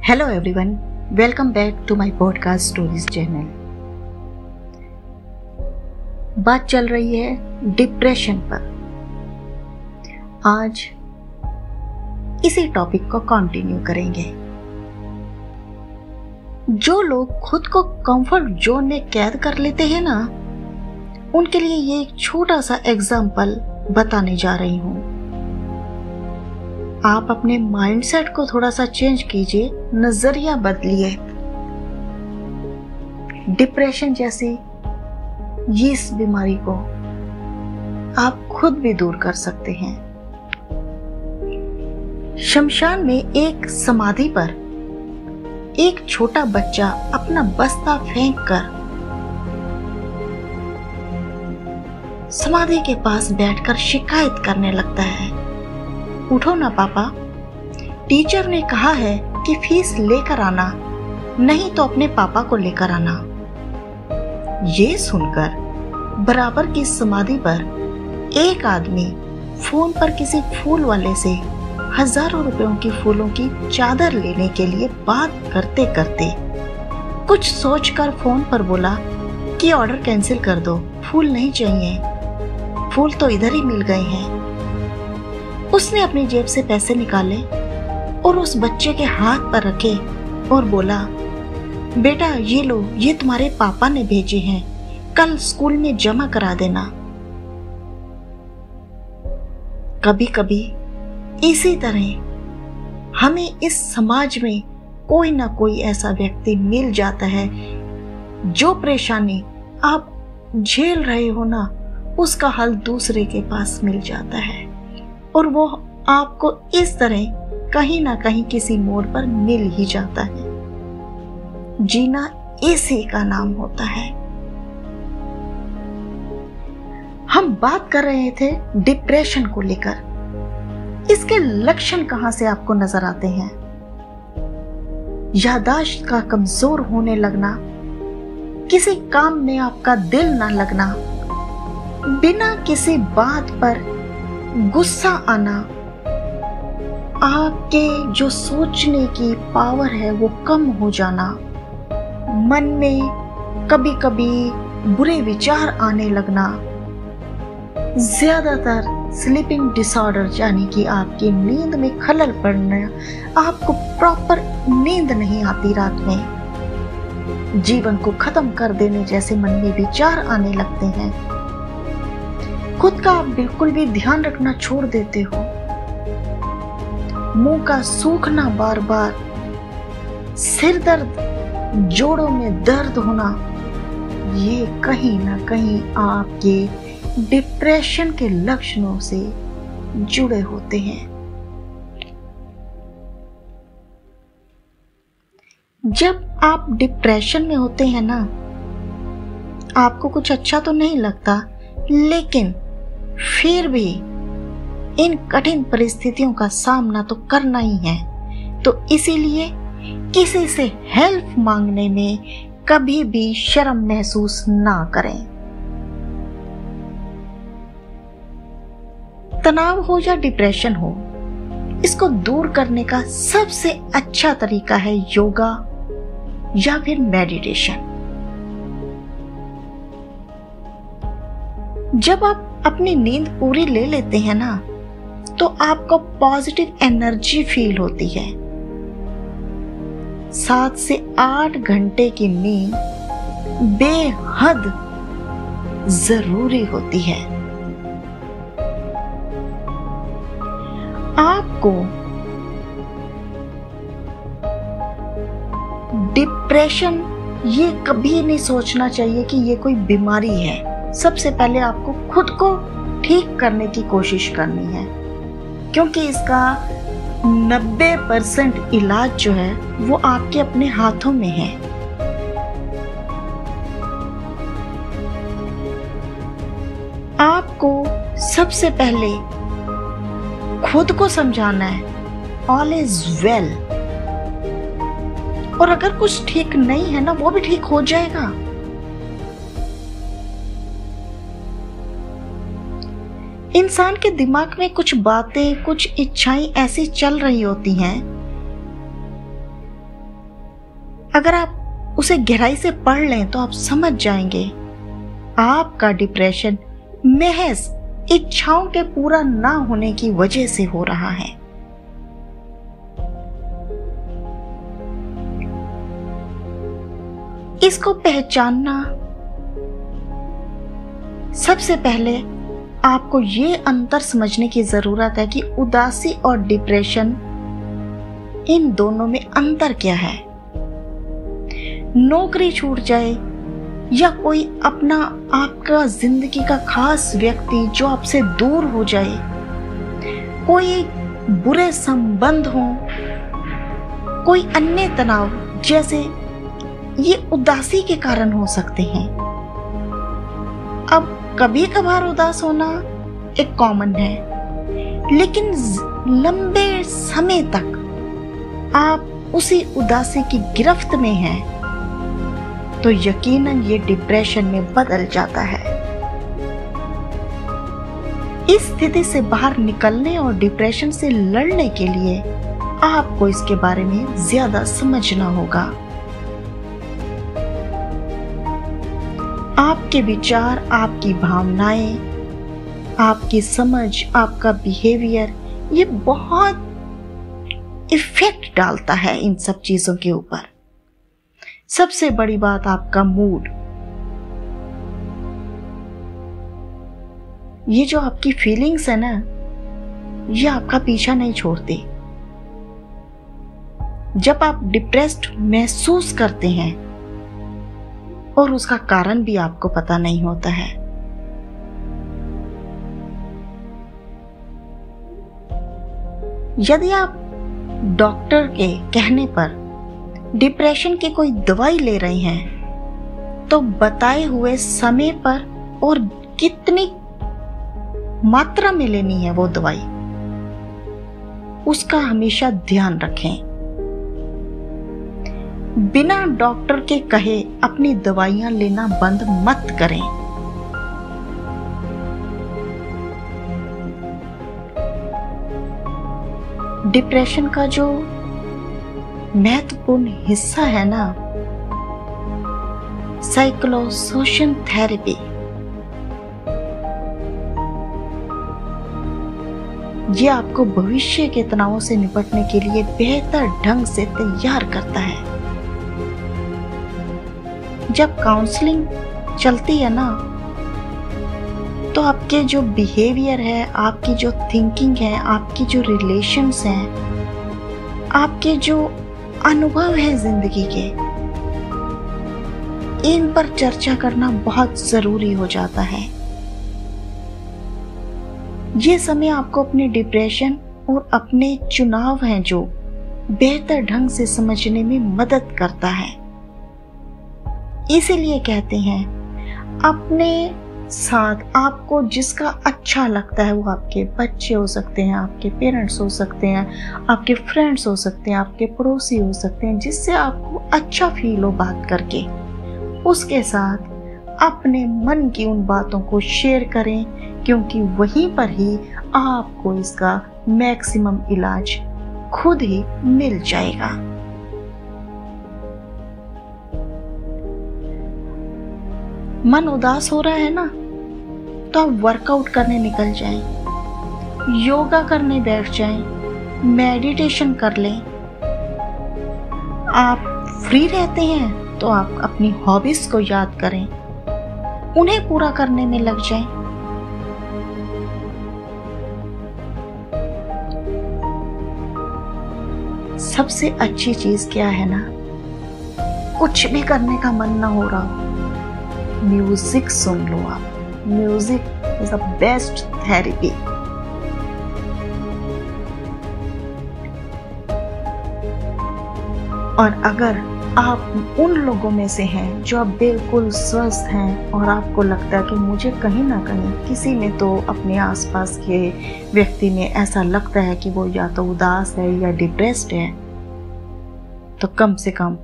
Hello everyone, welcome back to my podcast stories channel. बात चल रही है डिप्रेशन पर। आज इसी टॉपिक को कंटिन्यू करेंगे। जो लोग खुद को कंफर्ट जोन में कैद कर लेते हैं ना, उनके लिए ये एक छोटा सा एग्जाम्पल बताने जा रही हूं। आप अपने माइंडसेट को थोड़ा सा चेंज कीजिए, नजरिया बदलिए। डिप्रेशन जैसी इस बीमारी को आप खुद भी दूर कर सकते हैं। शमशान में एक समाधि पर एक छोटा बच्चा अपना बस्ता फेंक कर समाधि के पास बैठकर शिकायत करने लगता है, उठो ना पापा, टीचर ने कहा है कि फीस लेकर आना, नहीं तो अपने पापा को लेकर आना। ये सुनकर बराबर की समाधि पर एक आदमी फोन पर किसी फूल वाले से हजारों रुपयों की फूलों की चादर लेने के लिए बात करते करते कुछ सोचकर फोन पर बोला कि ऑर्डर कैंसिल कर दो, फूल नहीं चाहिए, फूल तो इधर ही मिल गए हैं। उसने अपनी जेब से पैसे निकाले और उस बच्चे के हाथ पर रखे और बोला, बेटा ये लो, ये तुम्हारे पापा ने भेजे हैं, कल स्कूल में जमा करा देना। कभी कभी इसी तरह हमें इस समाज में कोई ना कोई ऐसा व्यक्ति मिल जाता है, जो परेशानी आप झेल रहे हो ना, उसका हल दूसरे के पास मिल जाता है और वो आपको इस तरह कहीं ना कहीं किसी मोड़ पर मिल ही जाता है। जीना इसी का नाम होता है। हम बात कर रहे थे डिप्रेशन को लेकर। इसके लक्षण कहां से आपको नजर आते हैं? याददाश्त का कमजोर होने लगना, किसी काम में आपका दिल ना लगना, बिना किसी बात पर गुस्सा आना, आपके जो सोचने की पावर है वो कम हो जाना, मन में कभी कभी बुरे विचार आने लगना, ज्यादातर स्लीपिंग डिसऑर्डर यानी कि आपकी नींद में खलल पड़ना, आपको प्रॉपर नींद नहीं आती रात में, जीवन को खत्म कर देने जैसे मन में विचार आने लगते हैं, खुद का आप बिल्कुल भी ध्यान रखना छोड़ देते हो, मुंह का सूखना बार बार, सिर दर्द, जोड़ों में दर्द होना, ये कहीं ना कहीं आपके डिप्रेशन के लक्षणों से जुड़े होते हैं। जब आप डिप्रेशन में होते हैं ना, आपको कुछ अच्छा तो नहीं लगता, लेकिन फिर भी इन कठिन परिस्थितियों का सामना तो करना ही है। तो इसीलिए किसी से हेल्प मांगने में कभी भी शर्म महसूस ना करें। तनाव हो या डिप्रेशन हो, इसको दूर करने का सबसे अच्छा तरीका है योगा या फिर मेडिटेशन। जब आप अपनी नींद पूरी ले लेते हैं ना, तो आपको पॉजिटिव एनर्जी फील होती है। 7 से 8 घंटे की नींद बेहद जरूरी होती है। आपको डिप्रेशन ये कभी नहीं सोचना चाहिए कि ये कोई बीमारी है। सबसे पहले आपको खुद को ठीक करने की कोशिश करनी है, क्योंकि इसका 90% इलाज जो है वो आपके अपने हाथों में है। आपको सबसे पहले खुद को समझाना है ऑल इज वेल, और अगर कुछ ठीक नहीं है ना, वो भी ठीक हो जाएगा। इंसान के दिमाग में कुछ बातें, कुछ इच्छाएं ऐसी चल रही होती हैं अगर आप उसे गहराई से पढ़ लें तो आप समझ जाएंगे आपका डिप्रेशन महज इच्छाओं के पूरा ना होने की वजह से हो रहा है। इसको पहचानना, सबसे पहले आपको ये अंतर समझने की जरूरत है कि उदासी और डिप्रेशन, इन दोनों में अंतर क्या है। नौकरी छूट जाए या कोई अपना आपका जिंदगी का खास व्यक्ति जो आपसे दूर हो जाए, कोई बुरे संबंध हो, कोई अन्य तनाव, जैसे ये उदासी के कारण हो सकते हैं। अब कभी कभार उदास होना एक कॉमन है, लेकिन लंबे समय तक आप उसी उदासी की गिरफ्त में हैं तो यकीनन ये डिप्रेशन में बदल जाता है। इस स्थिति से बाहर निकलने और डिप्रेशन से लड़ने के लिए आपको इसके बारे में ज्यादा समझना होगा। आपके विचार, आपकी भावनाएं, आपकी समझ, आपका बिहेवियर, ये बहुत इफेक्ट डालता है इन सब चीजों के ऊपर। सबसे बड़ी बात आपका मूड, ये जो आपकी फीलिंग्स है ना, ये आपका पीछा नहीं छोड़ती। जब आप डिप्रेस्ड महसूस करते हैं और उसका कारण भी आपको पता नहीं होता है, यदि आप डॉक्टर के कहने पर डिप्रेशन की कोई दवाई ले रहे हैं तो बताए हुए समय पर और कितनी मात्रा में लेनी है वो दवाई, उसका हमेशा ध्यान रखें। बिना डॉक्टर के कहे अपनी दवाइयां लेना बंद मत करें। डिप्रेशन का जो महत्वपूर्ण हिस्सा है ना, साइकोसोशल थेरेपी, ये आपको भविष्य के तनावों से निपटने के लिए बेहतर ढंग से तैयार करता है। जब काउंसलिंग चलती है ना, तो आपके जो बिहेवियर है, आपकी जो थिंकिंग है, आपकी जो रिलेशंस हैं, आपके जो अनुभव है जिंदगी के, इन पर चर्चा करना बहुत जरूरी हो जाता है। ये समय आपको अपने डिप्रेशन और अपने चुनाव हैं जो बेहतर ढंग से समझने में मदद करता है। इसीलिए कहते हैं अपने साथ आपको जिसका अच्छा लगता है, वो आपके बच्चे हो सकते हैं, आपके पेरेंट्स हो सकते हैं, आपके फ्रेंड्स हो सकते हैं, आपके पड़ोसी हो सकते हैं, जिससे आपको अच्छा फील हो बात करके, उसके साथ अपने मन की उन बातों को शेयर करें, क्योंकि वहीं पर ही आपको इसका मैक्सिमम इलाज खुद ही मिल जाएगा। मन उदास हो रहा है ना, तो आप वर्कआउट करने निकल जाएं, योगा करने बैठ जाएं, मेडिटेशन कर लें। आप फ्री रहते हैं तो आप अपनी हॉबीज को याद करें, उन्हें पूरा करने में लग जाएं। सबसे अच्छी चीज क्या है ना, कुछ भी करने का मन ना हो रहा हो, म्यूजिक सुन लो आप। Music is the best therapy. और अगर आप उन लोगों में से हैं जो आप बिल्कुल स्वस्थ हैं और आपको लगता है कि मुझे कहीं ना कहीं किसी में तो अपने आसपास के व्यक्ति में ऐसा लगता है कि वो या तो उदास है या डिप्रेस्ड है, तो कम से कम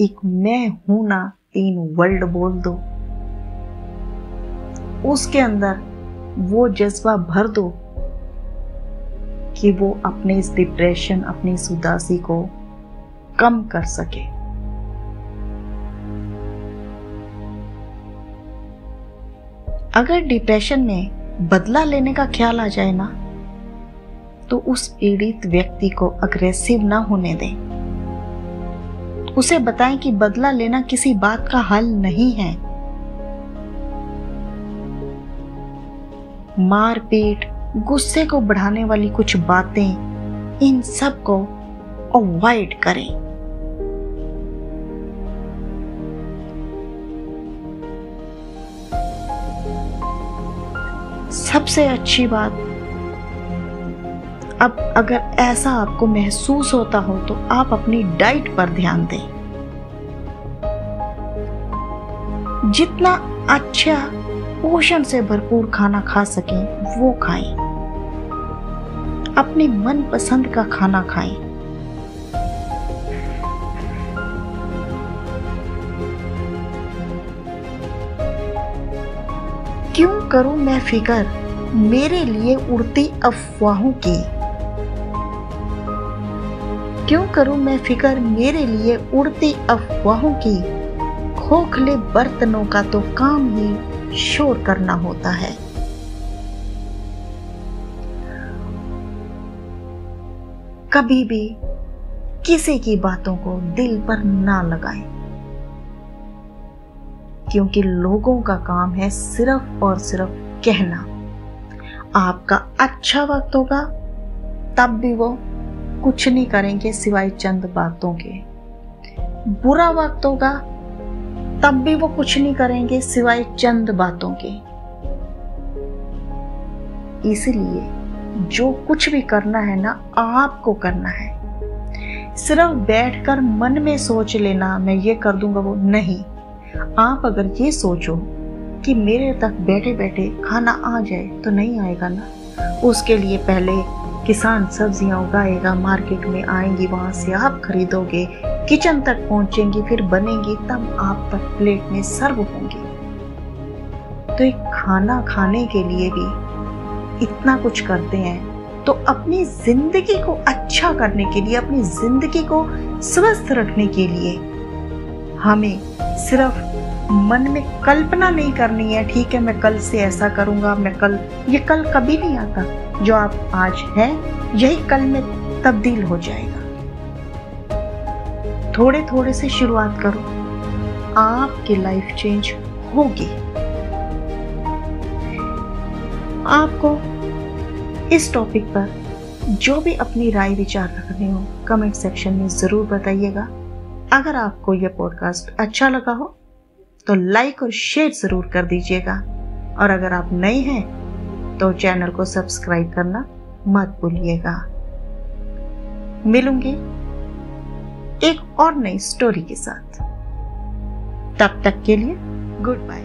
एक मैं हूं ना 3 वर्ड बोल दो, उसके अंदर वो जज्बा भर दो कि वो अपने इस डिप्रेशन, अपनी इस उदासी को कम कर सके। अगर डिप्रेशन में बदला लेने का ख्याल आ जाए ना, तो उस पीड़ित व्यक्ति को अग्रेसिव ना होने दें। उसे बताएं कि बदला लेना किसी बात का हल नहीं है। मारपीट, गुस्से को बढ़ाने वाली कुछ बातें, इन सब को अवॉइड करें। सबसे अच्छी बात, अब अगर ऐसा आपको महसूस होता हो तो आप अपनी डाइट पर ध्यान दें। जितना अच्छा पोषण से भरपूर खाना खा सकें वो खाएं। अपनी मनपसंद का खाना खाएं। क्यों करूं मैं फिकर मेरे लिए उड़ती अफवाहों की? क्यों करूं मैं फिकर मेरे लिए उड़ती अफवाहों की? खोखले बर्तनों का तो काम ही शोर करना होता है। कभी भी किसी की बातों को दिल पर ना लगाएं, क्योंकि लोगों का काम है सिर्फ और सिर्फ कहना। आपका अच्छा वक्त होगा तब भी वो कुछ नहीं करेंगे सिवाय चंद बातों के। बुरा वक्त होगा तब भी वो कुछ नहीं करेंगे सिवाय चंद बातों के। इसलिए जो कुछ भी करना है ना, आपको करना है। सिर्फ बैठकर मन में सोच लेना मैं ये कर दूंगा वो नहीं। आप अगर ये सोचो कि मेरे तक बैठे बैठे खाना आ जाए तो नहीं आएगा ना। उसके लिए पहले किसान सब्जियां उगाएगा, मार्केट में आएंगी, वहां से आप खरीदोगे, किचन तक पहुंचेंगी, फिर बनेंगी, तब आप तक प्लेट में सर्व होंगी। तो एक खाना खाने के लिए भी इतना कुछ करते हैं, तो अपनी जिंदगी को अच्छा करने के लिए, अपनी जिंदगी को स्वस्थ रखने के लिए हमें सिर्फ मन में कल्पना नहीं करनी है। ठीक है, मैं कल से ऐसा करूंगा, मैं कल, ये कल कभी नहीं आता। जो आप आज है यही कल में तब्दील हो जाएगा। थोड़े थोड़े से शुरुआत करो, आपकी लाइफ चेंज होगी। आपको इस टॉपिक पर जो भी अपनी राय विचार रखने हो कमेंट सेक्शन में जरूर बताइएगा। अगर आपको यह पॉडकास्ट अच्छा लगा हो तो लाइक और शेयर जरूर कर दीजिएगा, और अगर आप नए हैं तो चैनल को सब्सक्राइब करना मत भूलिएगा। मिलूंगी एक और नई स्टोरी के साथ। तब तक के लिए गुड बाय।